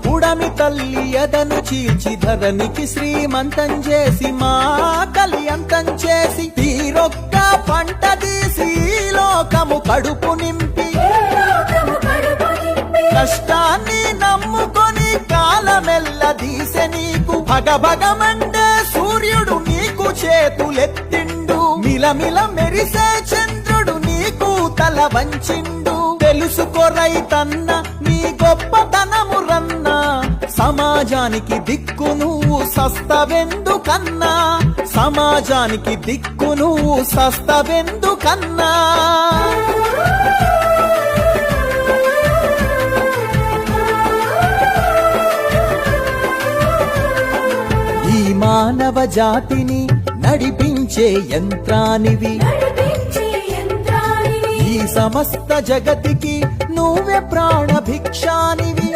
కూడమి తల్లి ఎదను చీల్చి ధరణికి శ్రీమంతం చేసి మా కళ్యంతం చేసి తీరొక్క పంట తీసి లోకము కడుపు నింపి కష్టాన్ని నమ్ముకొని కాలమెల్ల దీసె నీకు భగభగమండే సూర్యుడు నీకు చేతులెత్తిండు మిలమిల మెరిసే చంద్రుడు నీకు తల వంచిండు తెలుసుకో రైతన్న నీ గొప్పతనము రన్నా సమాజానికి దిక్కు నువ్వు సస్తవెందుకన్నా సమాజానికి దిక్కు నువ్వు సస్తవెందుకన్నా ఈ మానవ జాతిని నడిపించే యంత్రానివి ఈ సమస్త జగతికి నువ్వే ప్రాణ భిక్షానివి